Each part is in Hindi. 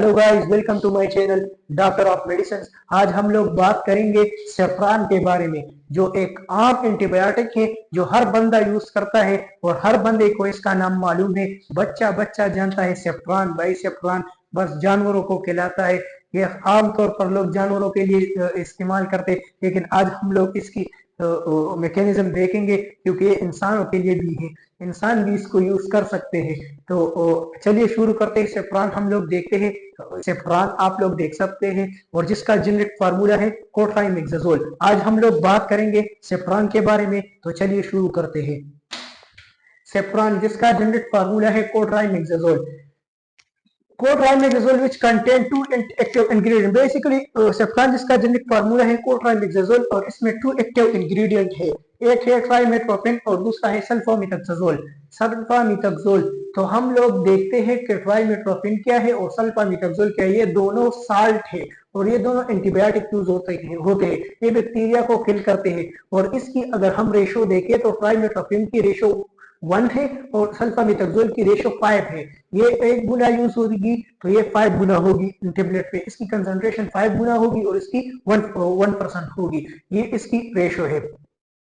Hello guys, welcome to my channel doctor of medicine. आज हम लोग बात करेंगे सेफ्रॉन के बारे में, जो एक आम एंटीबायोटिक है जो हर बंदा यूज करता है और हर बंदे को इसका नाम मालूम है। बच्चा बच्चा जानता है सेफ्रॉन। भाई सेफ्रॉन बस जानवरों को खिलाता है। ये आमतौर पर लोग जानवरों के लिए इस्तेमाल करते हैं, लेकिन आज हम लोग इसकी मैकेनिज्म देखेंगे क्योंकि ये इंसानों के लिए भी है, इंसान भी इसको यूज कर सकते हैं। तो चलिए शुरू करते हैं। सेफ्रॉन हम लोग देखते हैं। सेफ्रॉन आप लोग देख सकते हैं और जिसका जेनेरिक फार्मूला है कोट्राइमेक्साजोल। आज हम लोग बात करेंगे सेफ्रॉन के बारे में, तो चलिए शुरू करते हैं। सेफ्रॉन जिसका जेनेरिक फार्मूला है कोट्राइमेक्साजोल। Cotrimoxazole which contain two active ingredient, basically saffron जिसका जेनेरिक फार्मूला है कोट्राइमेक्साजोल और इसमें टू एक्टिव इंग्रेडिएंट है। एक है ट्राइमेट्रोपिन और दूसरा है सल्फामेथाक्साजोल। सल्फामेथाक्साजोल तो हम लोग देखते हैं कि ट्राइमेट्रोपिन क्या है और सल्फामेथाक्साजोल क्या है। ये दोनों साल्ट है और ये दोनों एंटीबायोटिक यूज होते हैं। ये बैक्टीरिया को किल करते हैं और इसकी अगर हम रेशो देखें तो ट्राइमेट्रोपिन की रेशो 1 है और सल्फामेथाक्साजोल की रेशो 5 है। ये 1 गुना यूज होगी तो ये 5 गुना होगी टेबलेट पे। इसकी कंसंट्रेशन 5 गुना होगी और इसकी 1% होगी। ये इसकी रेशो है।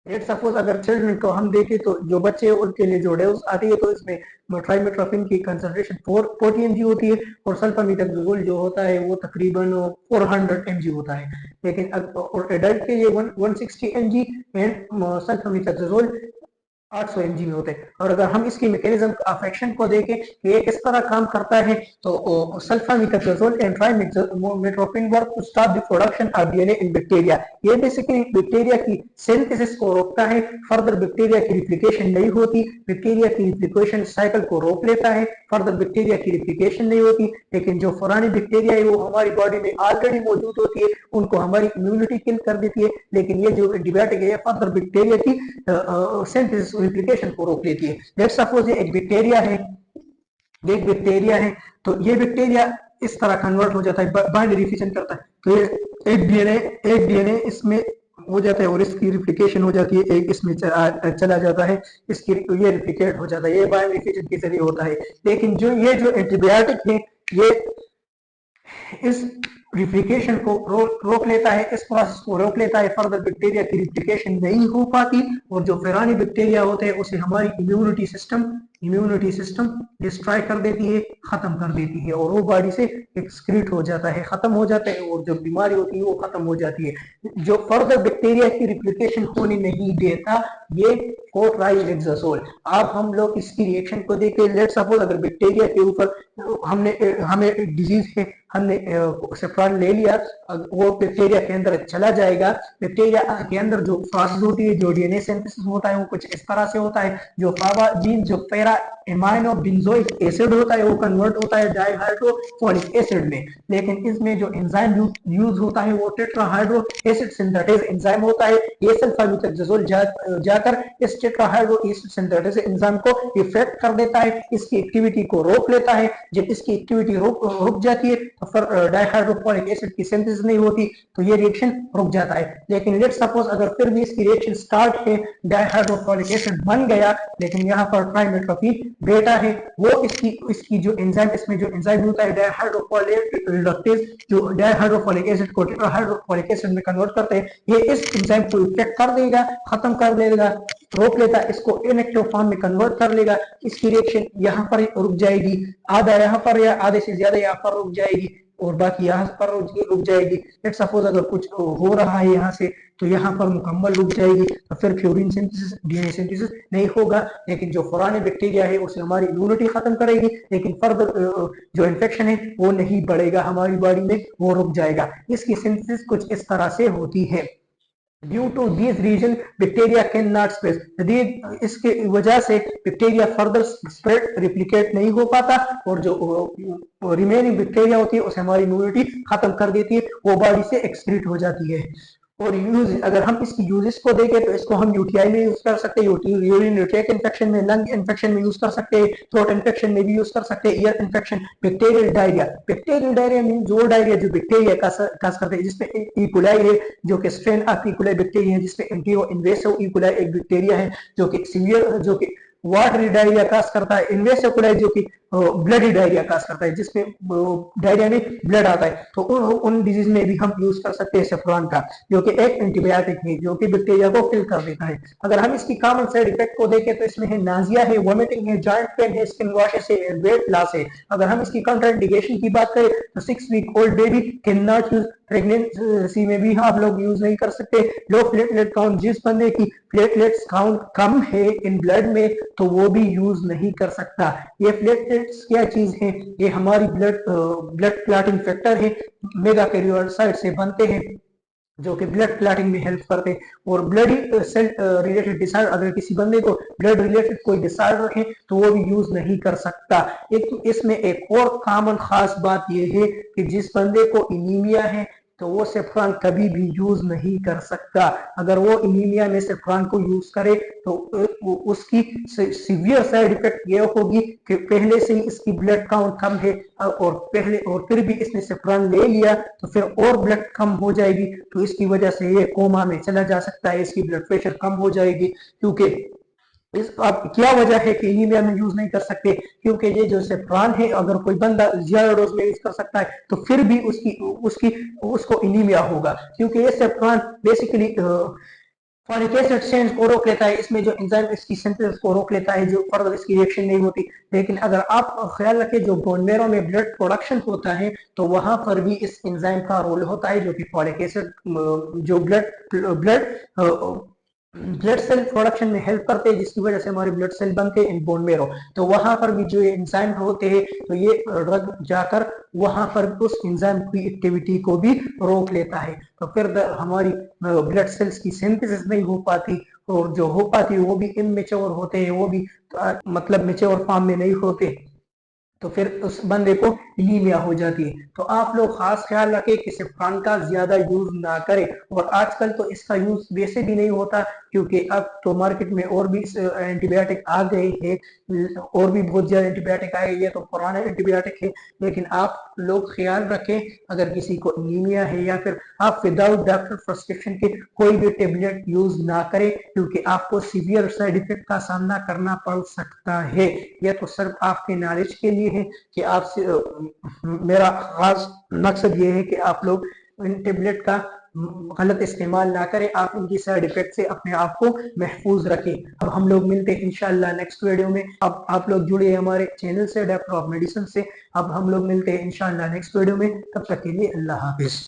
लेट सपोज अगर चिल्ड्रन को हम देखें तो जो बच्चे उनके लिए जो डोज आती है तो इसमें ट्राइमेट्रोपिन की कंसंट्रेशन 40 mg होती है और सल्फामेथाक्साजोल जो होता है वो तकरीबन 400 mg होता है। लेकिन और एडल्ट के लिए 160 mg एंड सल्फामेथाक्साजोल 800 mg में होते हैं। और अगर हम इसकी मैकेनिज्म ऑफ एक्शन को देखें कि ये किस तरह काम करता है तो sulfamethoxazole and trimethoprim work to stop the production of DNA in bacteria. ये बेसिकली बैक्टीरिया की सिंथेसिस को रोकता है। फर्दर बैक्टीरिया की रिप्लिकेशन नहीं होती, बैक्टीरिया की रिप्लिकेशन साइकिल को रोक लेता है। फर्दर बैक्टीरिया की रिप्लिकेशन नहीं होती, लेकिन जो पुरानी बैक्टीरिया है वो हमारी बॉडी में ऑलरेडी मौजूद होती है, उनको हमारी इम्यूनिटी किल कर देती है। लेकिन ये जो एंटीबायोटिक है फर्दर बैक्टीरिया की सिंथेसिस रिप्लिकेशन को रोक लेती है। लेट्स सपोज ये एक बैक्टीरिया है, तो ये बैक्टीरिया इस तरह कन्वर्ट हो जाता है, बाइंडरी फिजन करता है। तो ये एक डीएनए इसमें हो जाता है और इसकी रिप्लिकेशन हो जाती है, एक इसमें चला जाता है, इसकी ये रिप्लिकेट हो जाता है। ये बाइंडरी फिजन के जरिए होता है। लेकिन जो ये जो एंटीबायोटिक है ये इस रिप्लिकेशन को रोक लेता है, इस प्रोसेस को रोक लेता है। फर्दर बैक्टीरिया की रिप्लिकेशन नहीं हो पाती और जो पुरानी बैक्टीरिया होते हैं उसे हमारी इम्यूनिटी सिस्टम डिस्ट्रॉय कर देती है, खत्म कर देती है और वो बॉडी से एक्सक्रीट हो जाता है, खत्म हो जाता है और जो बीमारी होती है वो खत्म हो जाती है। जो फर्दर बैक्टीरिया की रिप्लिकेशन होने नहीं देता ये कोट्राइमेक्साजोल। अब हम लोग इसकी रिएक्शन को देखें। लेट्स सपोज अगर बैक्टीरिया के ऊपर हमें डिजीज है, हमने सेफ्रॉन ले लिया, वो बैक्टीरिया के अंदर चला जाएगा। बैक्टीरिया के अंदर जो प्रोसेस होती है, जो डीएनए सिंथेसिस होता है वो कुछ इस तरह से होता है। जो फावाजीन जो पैरा एमाइनो बेंजोइक एसिड होता है वो कन्वर्ट होता है डाइहाइड्रोफोलिक एसिड में। लेकिन इसमें जो एंजाइम यूज होता है वो टेट्राहाइड्रो एसिड सिंथेटेज एंजाइम होता है। ये सल्फामेथाक्साजोल जाकर इस टेट्राहाइड्रो एसिड सिंथेटेज एंजाइम को इफेक्ट कर देता है, इसकी एक्टिविटी को रोक लेता है। जब इसकी एक्टिविटी रुक जाती है तो फिर डाइहाइड्रोफोलिक एसिड की सिंथेसिस नहीं होती, तो ये रिएक्शन रुक जाता है। लेकिन लेट्स सपोज अगर फिर भी इसकी रिएक्शन स्टार्ट है, डाइहाइड्रोफोलिक एसिड बन गया, लेकिन यहाँ पर ट्राइमेट्रोपिन बेटा है, वो इसकी जो एंजाइम, इसमें जो एंजाइम होता है डाइहाइड्रोफोलिक जो डाइहाइड्रोफोलिक एसिड को टेट्राहाइड्रोफोलिक एसिड में कन्वर्ट करते हैं, ये इस एंजाइम को इफेक्ट कर देगा, खत्म कर देगा, रोक लेता है, इसको इनएक्टिव फॉर्म में कन्वर्ट कर लेगा। इसकी रिएक्शन यहाँ पर रुक जाएगी, आधा यहाँ पर या आधे से ज्यादा यहाँ पर रुक जाएगी और बाकी यहाँ पर रुक जाएगी। लेट्स सपोज अगर कुछ हो रहा है यहाँ से तो यहाँ पर मुकम्मल रुक जाएगी, तो फिर फ्यूरिन सिंथेसिस डीएनए सिंथेसिस नहीं होगा। लेकिन जो पुरानी बैक्टीरिया है उसे हमारी इम्यूनिटी खत्म करेगी, लेकिन फर्दर जो इन्फेक्शन है वो नहीं बढ़ेगा हमारी बॉडी में, वो रुक जाएगा। इसकी सिंथेसिस कुछ इस तरह से होती है। Due to this reason bacteria can not spread. इसके वजह से बैक्टीरिया फर्दर स्प्रेड रिप्लिकेट नहीं हो पाता और जो रिमेनिंग बैक्टीरिया होती है उसे हमारी इम्यूनिटी खत्म कर देती है, वो बॉडी से एक्सक्रीट हो जाती है। और यूज अगर हम इसकी यूजेस को देखें तो इसको हम यूटीआई में यूज कर सकते हैं, यूरिनरी ट्रैक्ट इन्फेक्शन में, लंग इन्फेक्शन में यूज कर सकते हैं, थ्रोट इन्फेक्शन में भी यूज कर सकते हैं, ear infection, bacterial diarrhoea mean जो डायरिया जो बैक्टीरिया काज करते हैं, जिसमें ई कोलाई है जो कि strain of E coli bacteria है, जिसमें एंटीरो इन्वेसिव ई कोलाई एक बैक्टीरिया है जो कि सीवियर जो कि वाटरी डायरिया काज करता है, इन्वेस्टिकुलाइज जो कि ब्लडी डायरिया काज करता है, जिसमें डायरिया में ब्लड आता है। तो उन डिजीज में भी हम यूज कर सकते हैं सेफ्रॉन का, जो कि एक एंटीबायोटिक है जो कि बैक्टीरिया को किल कर देता है। अगर हम इसकी कॉमन साइड इफेक्ट को देखें तो इसमें है नाजिया है, वॉमिटिंग है, जॉइंट पेन है, स्किन रैशेस है, वेट लॉस है। अगर हम इसकी कंट्राइंडिकेशन की बात करें तो 6 week old baby can not use, pregnancy में भी आप लोग यूज नहीं कर सकते। लो प्लेटलेट काउंट, जिस बंदे की प्लेटलेट्स काउंट कम है इन ब्लड में तो वो भी यूज नहीं कर सकता। ये प्लेटलेट्स क्या चीज है, ये हमारी ब्लड क्लॉटिंग फैक्टर है, मेगा कैरियोसाइट से बनते हैं जो कि ब्लड क्लॉटिंग में हेल्प करते हैं। और ब्लड सेल रिलेटेड डिसऑर्डर, अगर किसी बंदे को ब्लड रिलेटेड कोई डिसऑर्डर है तो वो भी यूज नहीं कर सकता। एक इसमें एक और कॉमन खास बात यह है कि जिस बंदे को इनीमिया है तो वो सेफ्रॉन कभी भी यूज नहीं कर सकता। अगर वो इनीमिया में सेफ्रॉन को यूज करे तो उसकी सीवियर साइड इफेक्ट ये होगी कि पहले से ही इसकी ब्लड काउंट कम है और फिर भी इसने सेफ्रॉन ले लिया तो फिर और ब्लड कम हो जाएगी, तो इसकी वजह से ये कोमा में चला जा सकता है, इसकी ब्लड प्रेशर कम हो जाएगी। क्योंकि इस अब क्या वजह है कि एनीमिया में यूज नहीं कर सकते, क्योंकि ये जो सेफ्रॉन है अगर कोई बंदा ज्यादा डोज में यूज कर सकता है तो फिर भी उसको एनीमिया होगा, क्योंकि ये saffron basically folic acid change को रोक लेता है, इसमें जो एंजाइम इसकी सिंथेसिस को रोक लेता है, जो फर्दर इसकी रिएक्शन नहीं होती। लेकिन अगर आप ख्याल रखें जो बोन मैरो में ब्लड प्रोडक्शन होता है तो वहां पर भी इस एंजाइम का रोल होता है, जो कि फॉलिक एसिड जो ब्लड सेल प्रोडक्शन में हेल्प करते हैं, जिसकी वजह से हमारे ब्लड सेल बनते हैं इन बोन मेरो। तो वहां पर भी जो एंजाइम होते हैं तो ये ड्रग जाकर वहां पर उस एंजाइम की एक्टिविटी को भी रोक लेता है, तो फिर हमारी ब्लड सेल्स की सिंथेसिस नहीं हो पाती, और जो हो पाती है वो भी इमेच्योर होते हैं, वो भी मतलब मेच्योर फॉर्म में नहीं होते, तो फिर उस बंदे को एनीमिया हो जाती है। तो आप लोग खास ख्याल रखें कि सेफ्रॉन का ज्यादा यूज ना करें। और आजकल तो इसका यूज वैसे भी नहीं होता, क्योंकि अब तो मार्केट में और भी एंटीबायोटिक आ गए हैं, और भी बहुत ज्यादा एंटीबायोटिक आए, ये तो पुराने एंटीबायोटिक है। लेकिन आप लोग ख्याल रखें अगर किसी को एनीमिया है या फिर आप विदाउट डॉक्टर प्रिस्क्रिप्शन के कोई भी टेबलेट यूज ना करें, क्योंकि आपको सीवियर साइड इफेक्ट का सामना करना पड़ सकता है। यह तो सिर्फ आपके नॉलेज के लिए है कि आपसे मेरा खास मकसद ये है कि आप लोग इन टेबलेट का गलत इस्तेमाल ना करें, आप इनकी साइड इफेक्ट से अपने आप को महफूज रखें। अब हम लोग मिलते हैं इंशाल्लाह नेक्स्ट वीडियो में। अब आप लोग जुड़े हमारे चैनल से डॉक्टर ऑफ मेडिसिन से। अब हम लोग मिलते हैं इंशाल्लाह नेक्स्ट वीडियो में, तब तक के लिए अल्लाह हाफिज।